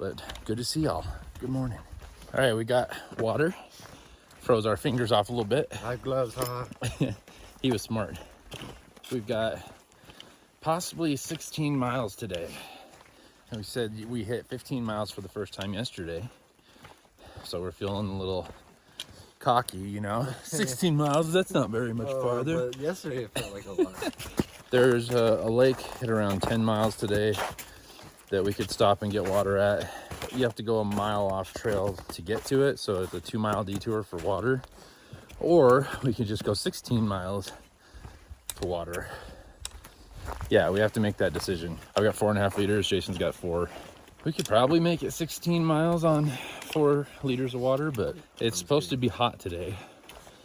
But good to see y'all. Good morning. All right, we got water. Froze our fingers off a little bit. I have gloves, haha. He was smart. We've got possibly 16 miles today. And we said we hit 15 miles for the first time yesterday. So we're feeling a little cocky, you know. 16 miles, that's not very much farther. But yesterday it felt like a lot. There's a lake at around 10 miles today that we could stop and get water at. You have to go a mile off trail to get to it, so it's a 2-mile detour for water. Or we could just go 16 miles for water. Yeah, we have to make that decision. I've got 4.5 liters, Jason's got 4. We could probably make it 16 miles on 4 liters of water, but it's supposed to be hot today.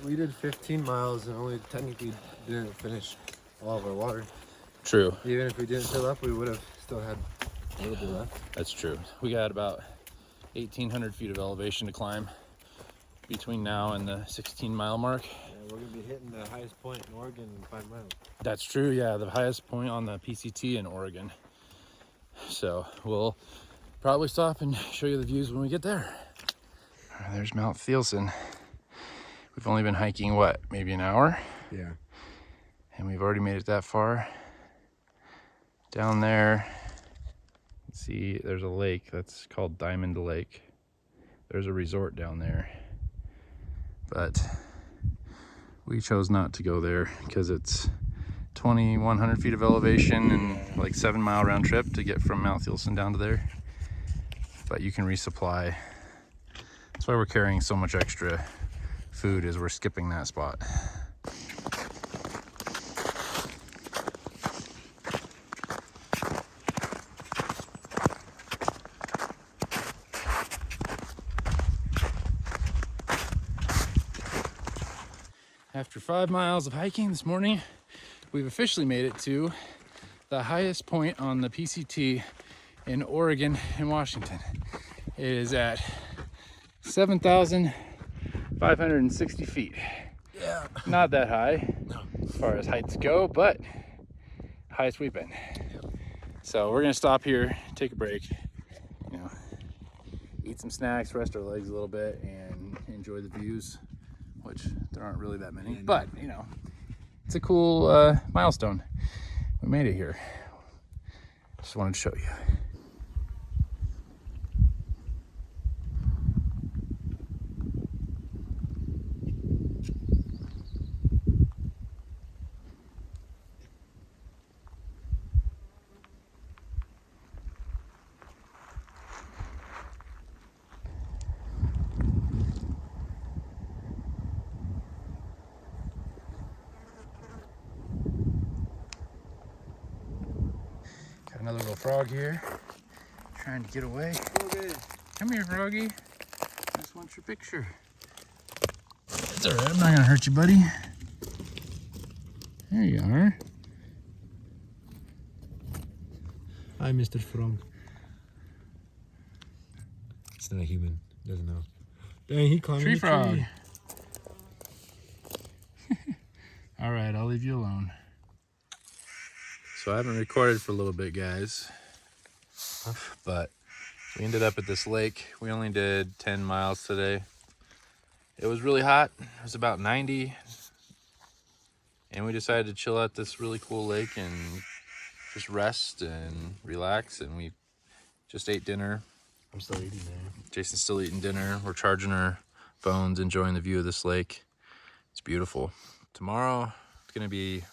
We did 15 miles and only technically didn't finish all of our water. True. Even if we didn't fill up, we would have still had a little bit left. That's true. We got about 1,800 feet of elevation to climb between now and the 16-mile mark. Yeah, we're going to be hitting the highest point in Oregon in 5 miles. That's true, yeah, the highest point on the PCT in Oregon. So we'll probably stop and show you the views when we get there. There's Mount Thielsen. We've only been hiking, what, maybe an hour? Yeah. And we've already made it that far. Down there, see, there's a lake that's called Diamond Lake. There's a resort down there. But we chose not to go there because it's 2,100 feet of elevation and like 7-mile round trip to get from Mount Thielsen down to there. But you can resupply. That's why we're carrying so much extra food, is we're skipping that spot. After 5 miles of hiking this morning, we've officially made it to the highest point on the PCT in Oregon and Washington. It is at 7,560 feet. Yeah. Not that high No. as far as heights go, but highest we've been. So we're gonna stop here, take a break, you know, eat some snacks, rest our legs a little bit, and enjoy the views, which there aren't really that many, but you know, it's a cool milestone. We made it here. Just wanted to show you. Got another little frog here, trying to get away. Okay. Come here, froggy. I just want your picture. It's all right, I'm not gonna hurt you, buddy. There you are. Hi, Mr. Frog. It's not a human. Doesn't know. Dang, he climbed Tree the frog. tree. All right, I'll leave you alone. So I haven't recorded for a little bit, guys, but we ended up at this lake. We only did 10 miles today. It was really hot. It was about 90. And we decided to chill at this really cool lake and just rest and relax. And we just ate dinner. I'm still eating there. Jason's still eating dinner. We're charging our phones, enjoying the view of this lake. It's beautiful. Tomorrow, it's gonna be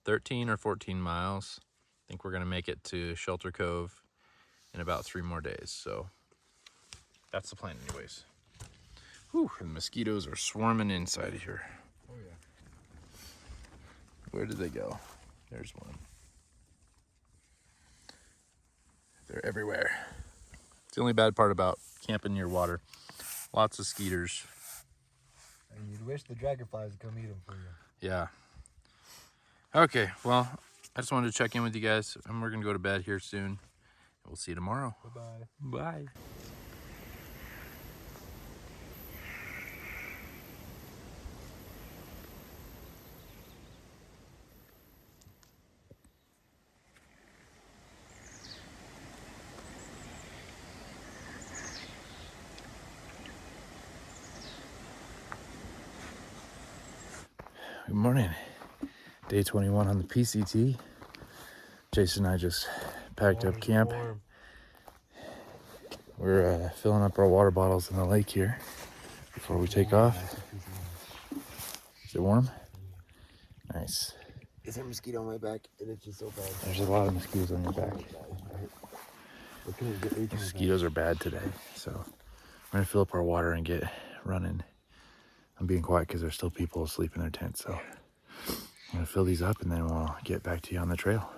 13 or 14 miles. I think we're gonna make it to Shelter Cove in about 3 more days. So that's the plan anyways. Whew, the mosquitoes are swarming inside of here. Oh, yeah. Where did they go? There's one. They're everywhere. It's the only bad part about camping near water. Lots of skeeters. And you'd wish the dragonflies would come eat them for you. Yeah. Okay, well, I just wanted to check in with you guys, and we're gonna go to bed here soon. We'll see you tomorrow. Bye-bye. Bye. Good morning. Day 21 on the PCT. Jason and I just packed up camp. We're filling up our water bottles in the lake here before we take off. Is it warm? Nice. Is there a mosquito on my back? It itches so bad. There's a lot of mosquitoes on your back. Mosquitoes are bad today, so we're gonna fill up our water and get running. I'm being quiet because there's still people asleep in their tents, so I'm gonna fill these up and then we'll get back to you on the trail.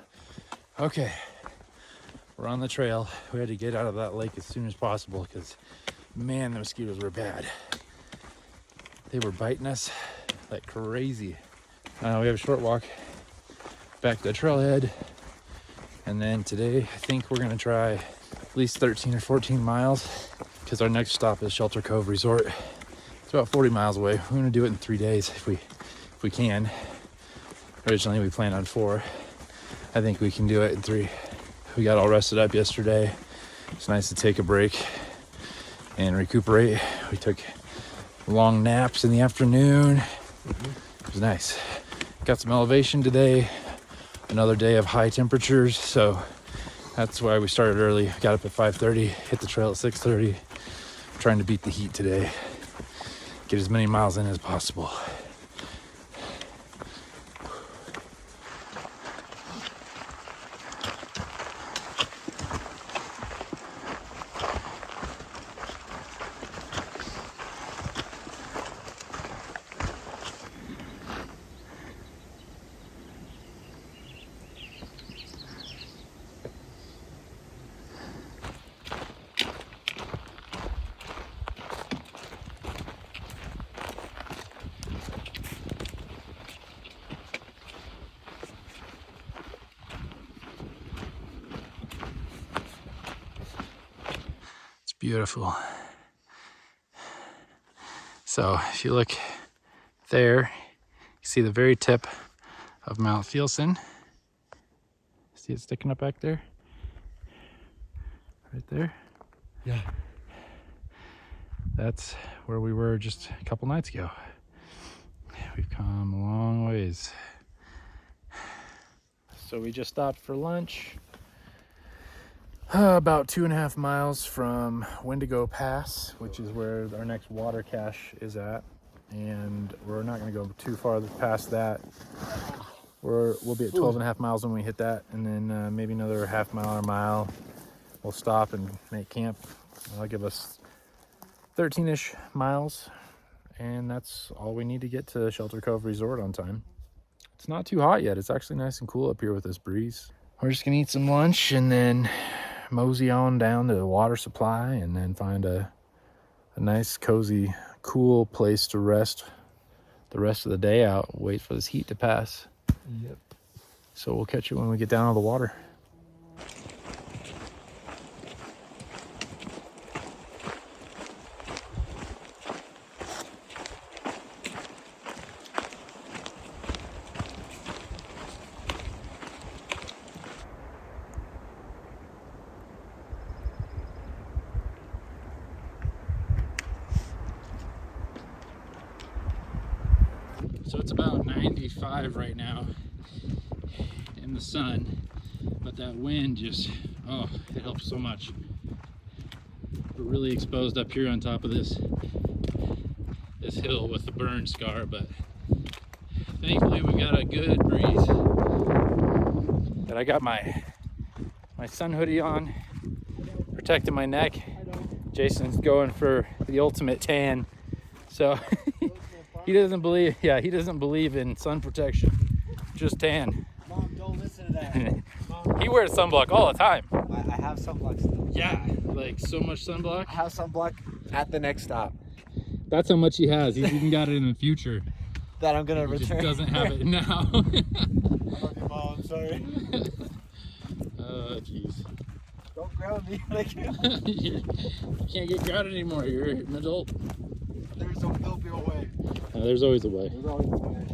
Okay, we're on the trail. We had to get out of that lake as soon as possible because, man, the mosquitoes were bad. They were biting us like crazy. We have a short walk back to the trailhead, and then today I think we're gonna try at least 13 or 14 miles because our next stop is Shelter Cove Resort. It's about 40 miles away. We're gonna do it in 3 days if we can. Originally we planned on 4. I think we can do it in 3. We got all rested up yesterday. It's nice to take a break and recuperate. We took long naps in the afternoon. It was nice. Got some elevation today. Another day of high temperatures, so that's why we started early. Got up at 5:30, hit the trail at 6:30. Trying to beat the heat today. Get as many miles in as possible. Beautiful. So if you look there, you see the very tip of Mount Thielsen. See it sticking up back there? Right there? Yeah. That's where we were just a couple nights ago. We've come a long ways. So we just stopped for lunch. About 2.5 miles from Wendigo Pass, which is where our next water cache is at, and we're not going to go too far past that. We'll be at 12.5 miles when we hit that, and then maybe another half mile or mile. We'll stop and make camp. That'll give us 13-ish miles, and that's all we need to get to Shelter Cove Resort on time. It's not too hot yet. It's actually nice and cool up here with this breeze. We're just gonna eat some lunch and then mosey on down to the water supply and then find a nice, cozy, cool place to rest the rest of the day out, wait for this heat to pass. Yep. So we'll catch you when we get down to the water. So it's about 95 right now in the sun, but that wind just, oh, it helps so much. We're really exposed up here on top of this hill with the burn scar, but thankfully we got a good breeze. And I got my sun hoodie on, protecting my neck. Jason's going for the ultimate tan, so he doesn't believe in sun protection, just tan. Mom, don't listen to that. Mom, He wears sunblock all the time. I have sunblock still. Yeah, like so much sunblock. I have sunblock at the next stop. That's how much he has. He's even got it in the future. That I'm gonna He return. just doesn't have it now. I love you, Mom. I'm sorry. Oh, jeez. Don't ground me. Like, You can't get grounded anymore. You're an adult. there'll be a way. There's always a way. There's always a way.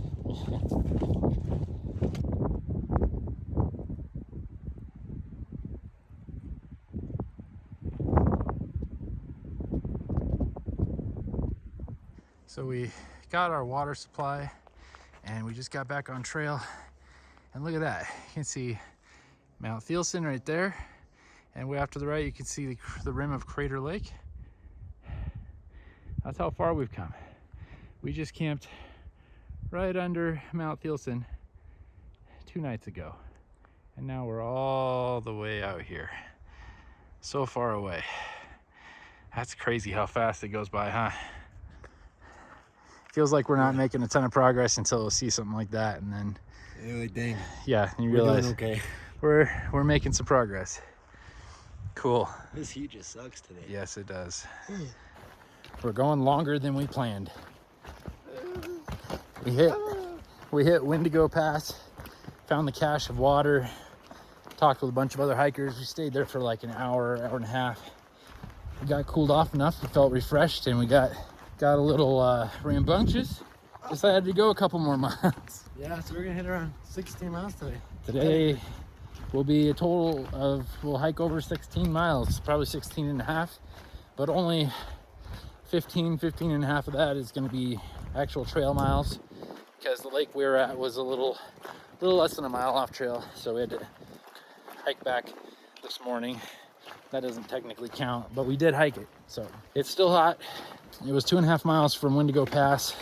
So we got our water supply And we just got back on trail. And look at that. You can see Mount Thielsen right there. And way off to the right, you can see the rim of Crater Lake. That's how far we've come. We just camped right under Mount Thielsen 2 nights ago. And now we're all the way out here. So far away. That's crazy how fast it goes by, huh? Feels like we're not making a ton of progress until we'll see something like that, and then You're like, dang. yeah, you We're realize doing okay. we're making some progress. Cool. This heat just sucks today. Yes, it does. We're going longer than we planned. We hit Wendigo Pass, found the cache of water, talked with a bunch of other hikers. We stayed there for like an hour, hour and a half. We got cooled off enough, we felt refreshed, and we got a little rambunctious. Decided to go a couple more miles. Yeah, so we're gonna hit around 16 miles today. Today will be a total of, we'll hike over 16 miles, probably 16 and a half, but only 15 and a half of that is going to be actual trail miles, because the lake we were at was a little less than a mile off trail, so we had to hike back this morning. That doesn't technically count, but we did hike it. So it's still hot. It was 2.5 miles from Wendigo Pass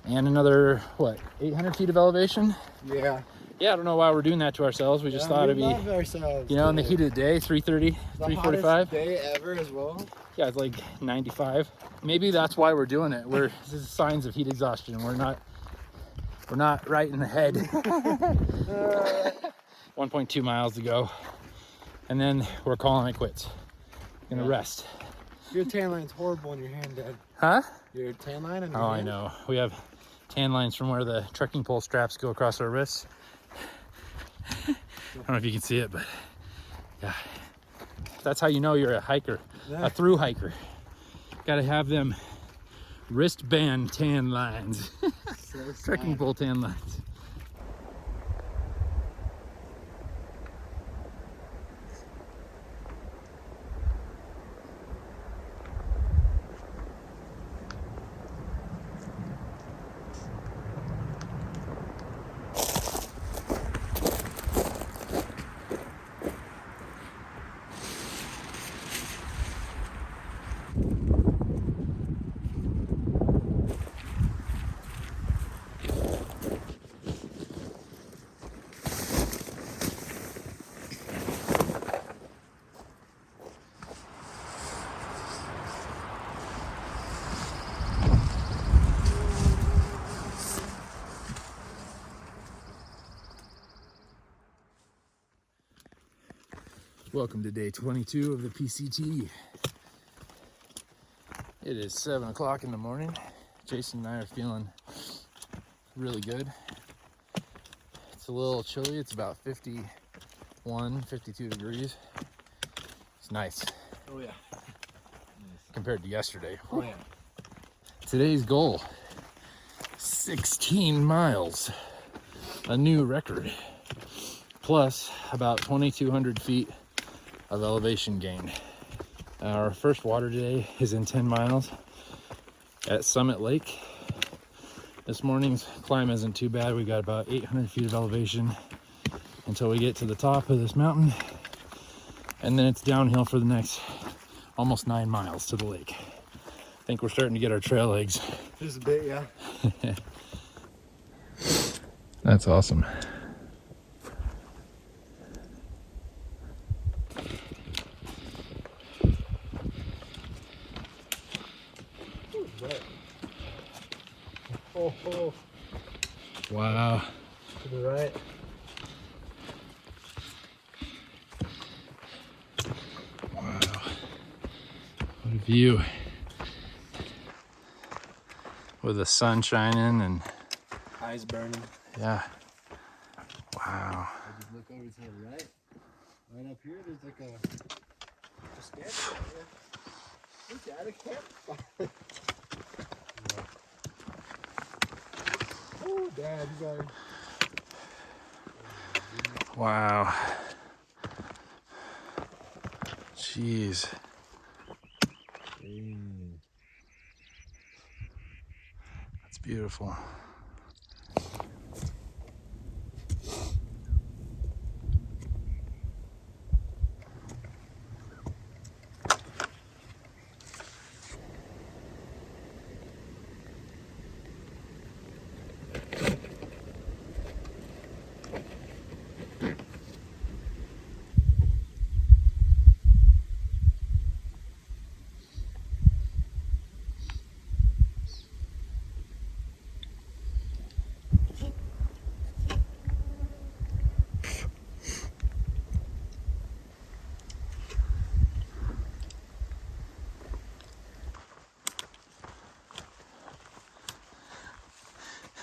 and another, what, 800 feet of elevation? Yeah. Yeah, I don't know why we're doing that to ourselves. We just thought it'd be, ourselves, you know, in the heat of the day, 3:30, 3:45. Day ever as well. Yeah, it's like 95. Maybe that's why we're doing it. This is signs of heat exhaustion. We're not right in the head. 1.2 miles to go, and then we're calling it quits. Gonna rest. Your tan line's horrible in your hand, Dad. Huh? Your tan line on your Oh, hand? I know. We have tan lines from where the trekking pole straps go across our wrists. I don't know if you can see it, but yeah. That's how you know you're a hiker, Yeah. a through hiker. Gotta have them wristband tan lines, So trekking sad. pole tan lines. Welcome to day 22 of the PCT. It is 7 o'clock in the morning. Jason and I are feeling really good. It's a little chilly. It's about 51, 52 degrees. It's nice Oh, yeah. compared to yesterday. Oh, yeah. Today's goal, 16 miles, a new record, plus about 2,200 feet of elevation gain. Our first water today is in 10 miles at Summit Lake. This morning's climb isn't too bad. We got about 800 feet of elevation until we get to the top of this mountain, and then it's downhill for the next almost 9 miles to the lake. I think we're starting to get our trail legs. Just a bit, yeah. That's awesome. Oh, oh, Wow. to the right. Wow. What a view. With the sun shining and Eyes burning. yeah. Wow. I just look over to the right. Right up here, there's like a stand area. Look at a campfire. Oh, Dad, you got it. Wow. Jeez. That's beautiful.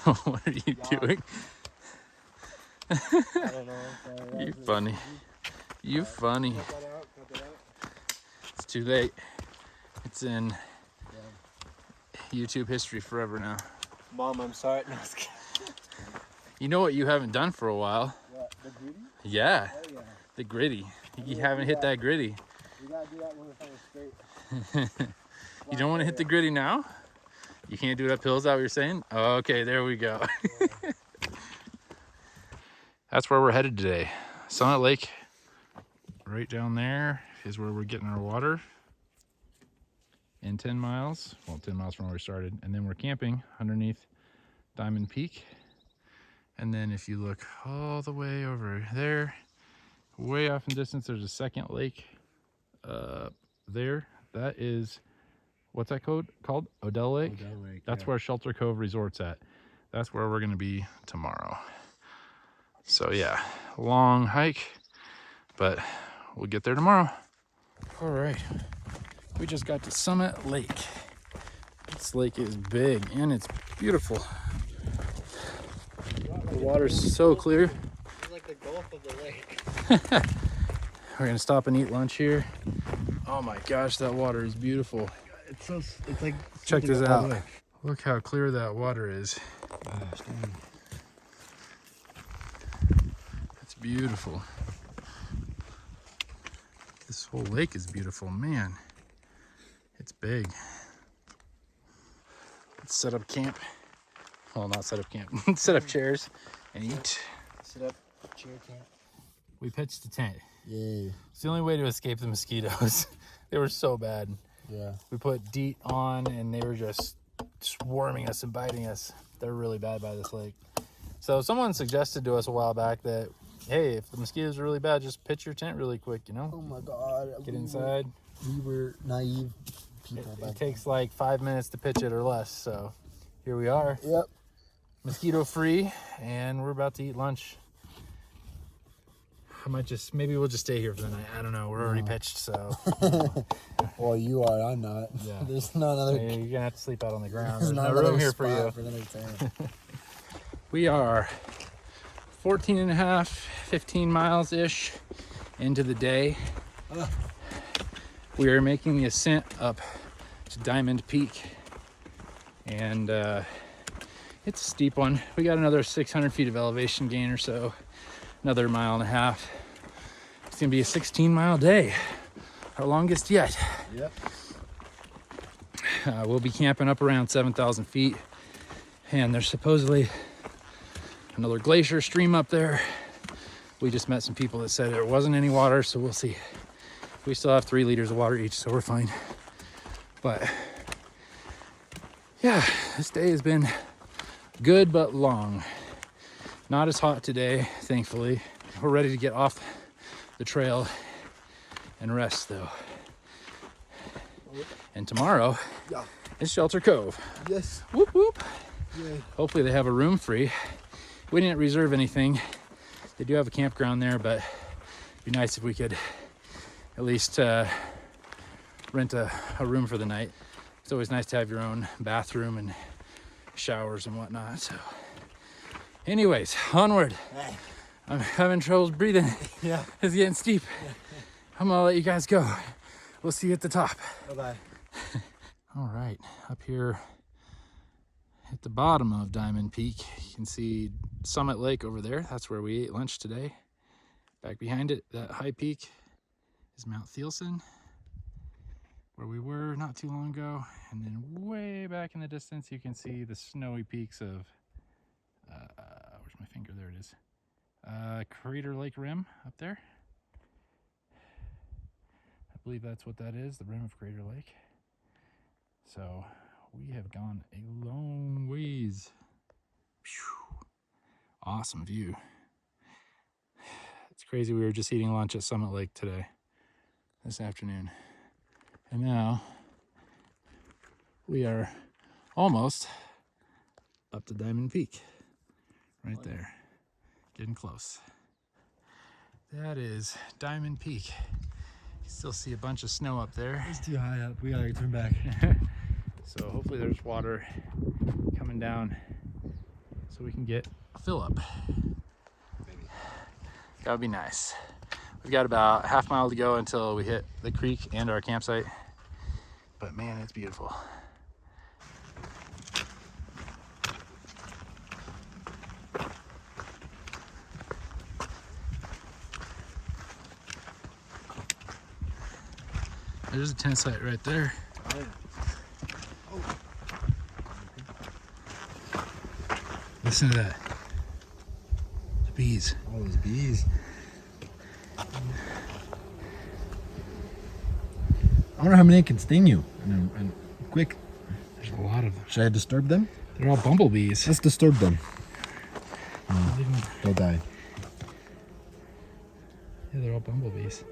What are you doing? I don't know. Sorry, You funny. You funny. Cut that out. Cut that out. It's too late. It's in YouTube history forever now. Mom, I'm sorry. No, I was kidding. You know what you haven't done for a while? What? The booty? Yeah, Oh yeah. the gritty. You Yeah, haven't hit that gritty. We gotta do that when it's on the straight. You don't want to hit the gritty now? You can't do it uphill, is that what you're saying? Oh, okay, there we go. That's where we're headed today. Summit Lake, right down there is where we're getting our water. In 10 miles, well, 10 miles from where we started. And then we're camping underneath Diamond Peak. And then if you look all the way over there, way off in distance, there's a second lake there. That is, what's that called? Odell Lake? Odell Lake, That's yeah. where Shelter Cove Resort's at. That's where we're gonna be tomorrow. So yeah, long hike, but we'll get there tomorrow. All right, we just got to Summit Lake. This lake is big and it's beautiful. The water's so clear. It's like the Gulf of the lake. We're gonna stop and eat lunch here. Oh my gosh, that water is beautiful. It's so. It's like. Check this all the out. way. Look how clear that water is. Gosh, dang. It's beautiful. This whole lake is beautiful, man. It's big. Let's set up camp. Well, not set up camp. Set up chairs and eat. Sit up, chair camp. We pitched a tent. Yay. It's the only way to escape the mosquitoes. They were so bad. Yeah. We put DEET on and they were just swarming us and biting us. They're really bad by this lake. So someone suggested to us a while back that, hey, if the mosquitoes are really bad, just pitch your tent really quick, you know? Oh my God. Get inside. We were naive people back It takes like 5 minutes to pitch it or less. So here we are, then. Yep. mosquito free, and we're about to eat lunch. I might just, maybe we'll just stay here for the night. I don't know. We're already pitched, so. Well, you are. I'm not. Yeah. There's no another. You're going to have to sleep out on the ground. There's There's not no room another here for you. spot for another tent. We are 14 and a half, 15 miles-ish into the day. We are making the ascent up to Diamond Peak. And it's a steep one. We got another 600 feet of elevation gain or so. Another mile and a half. It's gonna be a 16-mile day. Our longest yet. Yep. We'll be camping up around 7,000 feet. And there's supposedly another glacier stream up there. We just met some people that said there wasn't any water, so we'll see. We still have 3 liters of water each, so we're fine. But yeah, this day has been good but long. Not as hot today, thankfully. We're ready to get off the trail and rest though. And tomorrow Yeah. is Shelter Cove. Yes. Whoop whoop. Yay. Hopefully they have a room free. We didn't reserve anything. They do have a campground there, but it'd be nice if we could at least rent a room for the night. It's always nice to have your own bathroom and showers and whatnot. So anyways, onward. Hey. I'm having troubles breathing. Yeah. It's getting steep. I'm gonna let you guys go. We'll see you at the top. Bye-bye. All right, up here at the bottom of Diamond Peak, you can see Summit Lake over there. That's where we ate lunch today. Back behind it, that high peak is Mount Thielsen, where we were not too long ago. And then way back in the distance, you can see the snowy peaks of, where's my finger? There it is. Crater Lake Rim up there. I believe that's what that is, the rim of Crater Lake. So we have gone a long ways. Whew. Awesome view. It's crazy, we were just eating lunch at Summit Lake today, this afternoon. And now we are almost up to Diamond Peak, right there, getting close. That is Diamond Peak. You still see a bunch of snow up there. It's too high up. We gotta turn back. So hopefully there's water coming down so we can get a fill up. That would be nice. We've got about a half mile to go until we hit the creek and our campsite. But man, it's beautiful. There's a tent site right there. Listen to that. The bees. All those bees. I wonder how many can sting you. And quick. There's a lot of them. Should I disturb them? They're all bumblebees. Let's disturb them. Leave them. They'll die. Yeah, they're all bumblebees.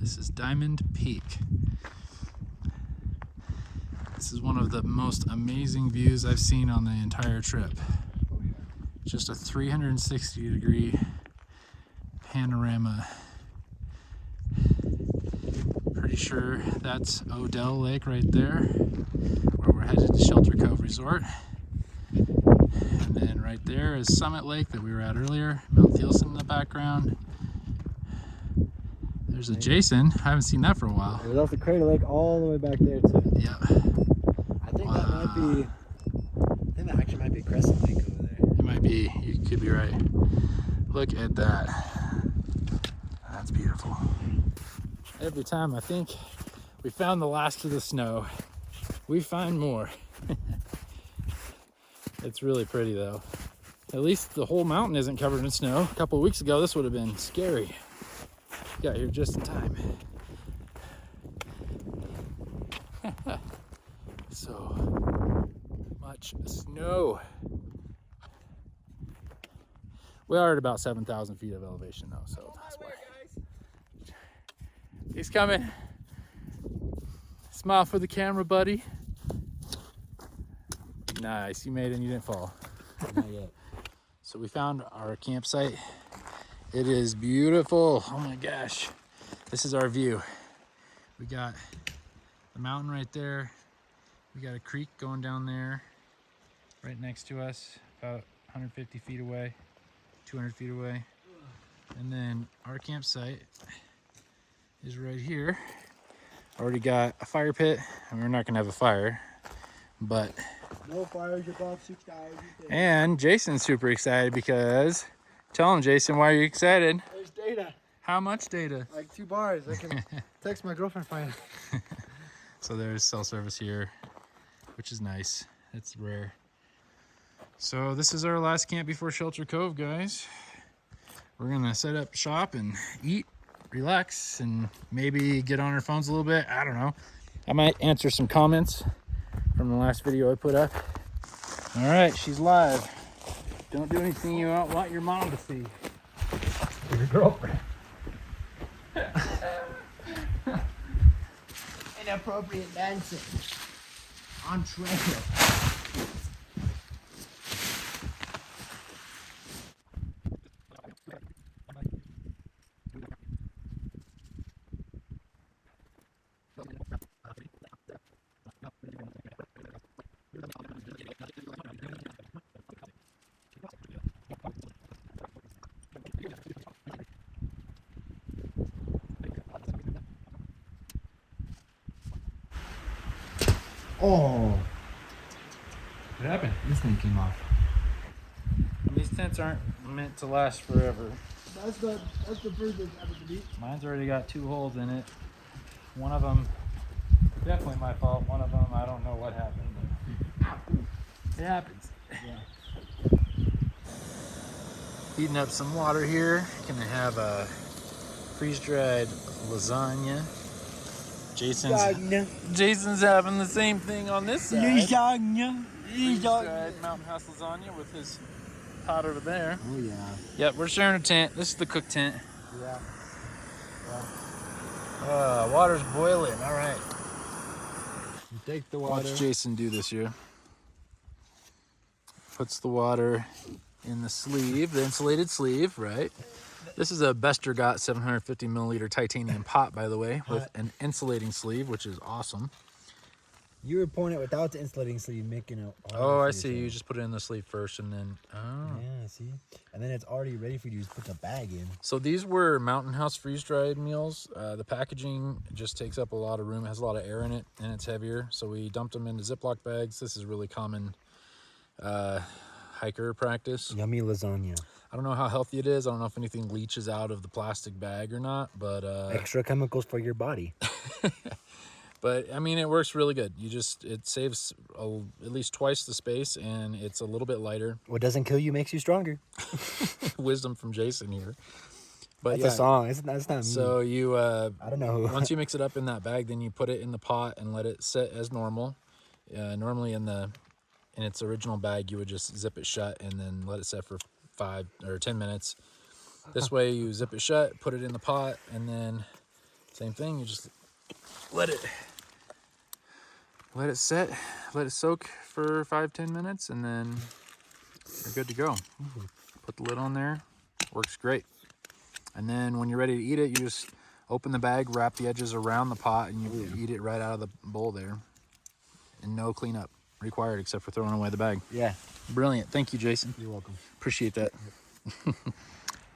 This is Diamond Peak. This is one of the most amazing views I've seen on the entire trip. Just a 360-degree panorama. Pretty sure that's Odell Lake right there, where we're headed to Shelter Cove Resort. And then right there is Summit Lake that we were at earlier, Mount Thielsen in the background. There's a Jason. I haven't seen that for a while. There's also Crater Lake all the way back there too. Yeah. I think that might be. I think that actually might be Crescent Lake over there. It might be. You could be right. Look at that. That's beautiful. Every time I think we found the last of the snow, we find more. It's really pretty though. At least the whole mountain isn't covered in snow. A couple of weeks ago, this would have been scary. Got here just in time. So much snow. We are at about 7,000 feet of elevation though, so that's why. He's coming. Smile for the camera, buddy. Nice, you made it and you didn't fall. Not yet. So we found our campsite. It is beautiful. Oh my gosh. This is our view. We got the mountain right there. We got a creek going down there right next to us, about 150 feet away, 200 feet away. And then our campsite is right here. Already got a fire pit, and we're not gonna have a fire, but No fires above 6 hours. and Jason's super excited because, tell him, Jason, why are you excited? There's data. How much data? Like 2 bars. I can text my girlfriend finally. So there's cell service here, which is nice. It's rare. So this is our last camp before Shelter Cove, guys. We're gonna set up shop and eat, relax, and maybe get on our phones a little bit. I don't know. I might answer some comments from the last video I put up. All right, she's live. Don't do anything you don't want your mom to see. Your girlfriend. Inappropriate dancing on trail. Oh, What happened? this thing came off. These tents aren't meant to last forever. That's the bird that's happened to be. Mine's already got 2 holes in it. One of them, definitely my fault. One of them, I don't know what happened, but it happens. Yeah. Heating up some water here. Gonna have a freeze-dried lasagna. Jason's having the same thing on this side. Lasagna. Freeze-dried Mountain House lasagna with his pot over there. Oh yeah. Yep, we're sharing a tent. This is the cook tent. Yeah. Water's boiling. All right. You take the water. Watch Jason do this here. Puts the water in the sleeve, the insulated sleeve, right? This is a Bestergott 750 milliliter titanium pot, by the way, with an insulating sleeve, which is awesome. You were pouring it without the insulating sleeve, making it. Oh, I see. You just put it in the sleeve first, and then Yeah, see, and then it's already ready for you to just put the bag in. So these were Mountain House freeze-dried meals. The packaging just takes up a lot of room, has a lot of air in it, and it's heavier. So we dumped them into Ziploc bags. This is really common hiker practice. Yummy lasagna. I don't know how healthy it is. I don't know if anything leaches out of the plastic bag or not, but Extra chemicals for your body. but I mean, it works really good. It saves at least twice the space, and it's a little bit lighter. What doesn't kill you makes you stronger. Wisdom from Jason here. But That's a song. That's not me. So you I don't know who. once you mix it up in that bag, then you put it in the pot and let it sit as normal. Normally in its original bag, you would just zip it shut and then let it sit for 5 or 10 minutes. This way you zip it shut, put it in the pot, and then same thing, you just let it sit, let it soak for 5-10 minutes, and then you're good to go. Put the lid on there, works great. And then when you're ready to eat it, you just open the bag, wrap the edges around the pot, and you eat it right out of the bowl there. And no cleanup required except for throwing away the bag. Yeah. Brilliant. Thank you, Jason. You're welcome. Appreciate that.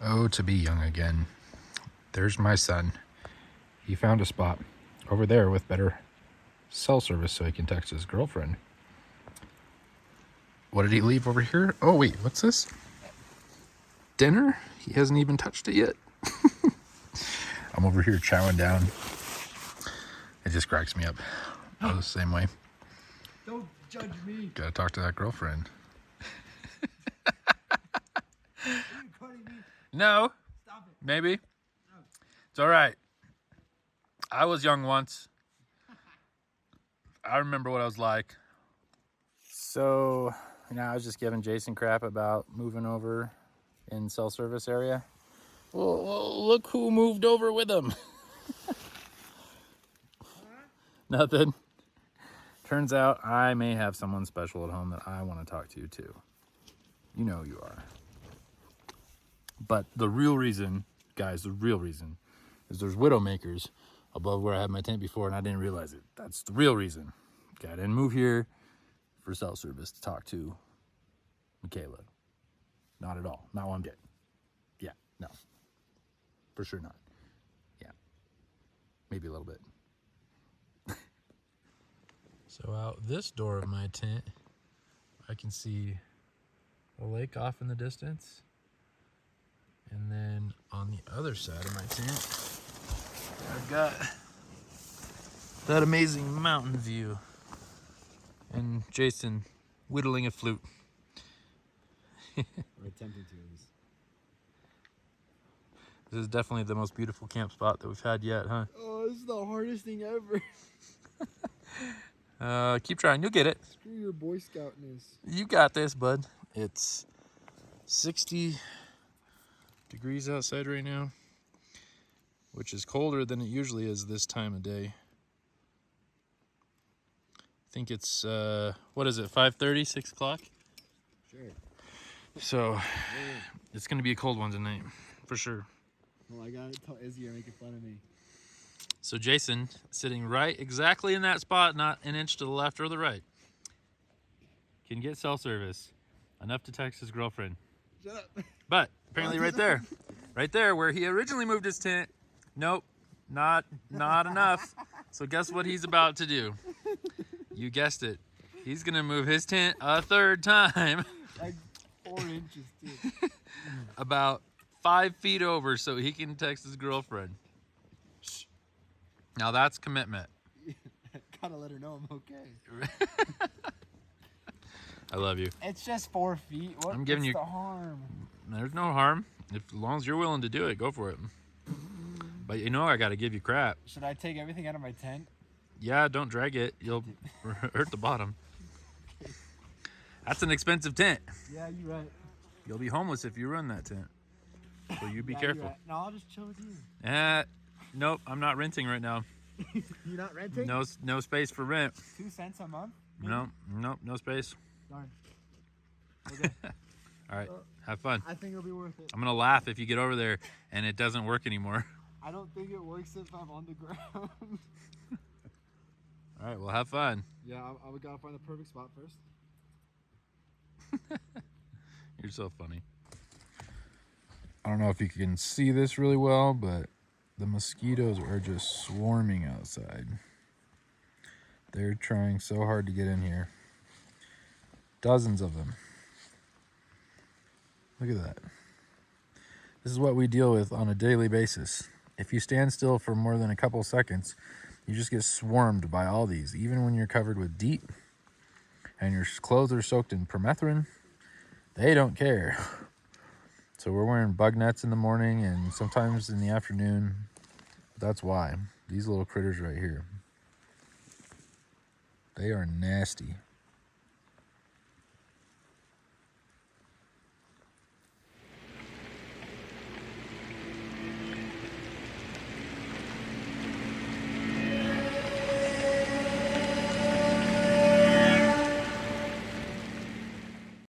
Oh, to be young again. There's my son. He found a spot over there with better cell service so he can text his girlfriend. What did he leave over here? Oh, wait, what's this? Dinner? He hasn't even touched it yet. I'm over here chowing down. It just cracks me up. I was the same way. Don't judge me. Gotta talk to that girlfriend. Are you recording me? No. Stop it. Maybe. It's all right. I was young once. I remember what I was like. So, I was just giving Jason crap about moving over in cell service area. Well, look who moved over with him. Nothing. Turns out I may have someone special at home that I want to talk to too. You know who you are. But the real reason, guys, the real reason is there's Widowmakers above where I had my tent before, and I didn't realize it. That's the real reason. Okay, I didn't move here for cell service to talk to Michaela. Not at all. Not one bit. Yeah, no. For sure not. Yeah. Maybe a little bit. So out this door of my tent, I can see a lake off in the distance. And then on the other side of my tent, I've got that amazing mountain view. And Jason whittling a flute. Or attempting to. This is definitely the most beautiful camp spot that we've had yet, huh? Oh, this is the hardest thing ever. Keep trying, you'll get it. Screw your Boy Scoutness. You got this, bud. It's 60 degrees outside right now, which is colder than it usually is this time of day. I think it's, what is it, 5:30, 6 o'clock? Sure. So, it's going to be a cold one tonight, for sure. Well, I gotta tell Izzy you're making fun of me. So Jason, sitting right exactly in that spot, not an inch to the left or the right, can get cell service enough to text his girlfriend. Shut up. But apparently right there where he originally moved his tent, nope, not enough. So guess what he's about to do? You guessed it. He's gonna move his tent a third time. Like 4 inches, too. About 5 feet over so he can text his girlfriend. Now that's commitment. Gotta let her know I'm okay. I love you. It's just 4 feet. What? I'm giving you the harm? There's no harm. As long as you're willing to do it, go for it. But you know I gotta give you crap. Should I take everything out of my tent? Yeah, don't drag it. You'll hurt the bottom. That's an expensive tent. Yeah, you're right. You'll be homeless if you ruin that tent. So you be Yeah, careful. Right. No, I'll just chill with you. Nope, I'm not renting right now. You're not renting? No space for rent. 2 cents a month? Maybe? No space. Darn. Okay. All right, have fun. I think it'll be worth it. I'm gonna laugh if you get over there and it doesn't work anymore. I don't think it works if I'm on the ground. All right, well, have fun. Yeah, I would gotta find the perfect spot first. You're so funny. I don't know if you can see this really well, but the mosquitoes are just swarming outside. They're trying so hard to get in here. Dozens of them. Look at that. This is what we deal with on a daily basis. If you stand still for more than a couple seconds, you just get swarmed by all these. Even when you're covered with DEET and your clothes are soaked in permethrin, they don't care. So we're wearing bug nets in the morning and sometimes in the afternoon. That's why. These little critters right here. They are nasty.